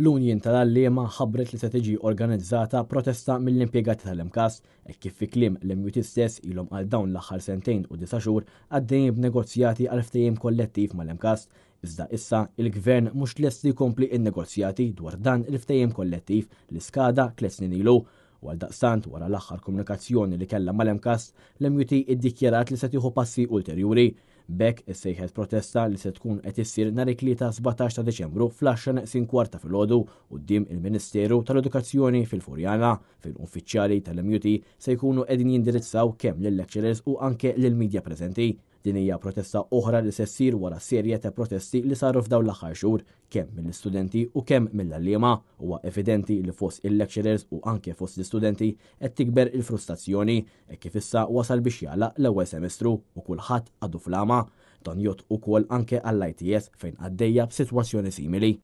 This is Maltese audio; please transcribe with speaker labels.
Speaker 1: L-Unjin tal-Għalliema ħabbret li se tiġi organizzata protesta mill-impjegati tal-Imkast e kif fi kliem l-MUT stess ilhom għal dawn l-aħħar 2.9 xhur għaddejjin b'negozjati għal ftehim kollettiv mal-Imkast. Iżda issa il-Gvern mhux lest li jkompli n-negozjati dwar dan il-ftehim kollettiv li skada 3 snin ilu. U għaldaqstant wara l-aħħar komunikazzjoni li kellha mal-Imkast, l-MUT iddikjarat li se tieħu passi ulterjuri. Bekk issejħet protesta li se tkun qed issir nhar it-tlieta 17 ta' Deċembru fl-10:15 filgħodu quddiem il-Ministeru tal-Edukazzjoni fil-Furjana fejn uffiċjali tal-MUT se jkunu qegħdin jindirizzaw kemm lill-lecturers u anke lill-midja preżenti. Din hija protesta oħra li se ssir wara serje ta' protesti li saru f'dawn l-aħħar xhur kemm mill-istudenti u kemm mill-għalliema. Huwa evidenti li fost il-lecturers u anke fost l-istudenti qed tikber il-frustrazzjoni e kif issa wasal biex jagħlaq l-ewwel semestru u kulħadd għadu flama. Dan jgħod ukoll anke għall-ITS fejn għaddejja b'sitwazzjoni simili.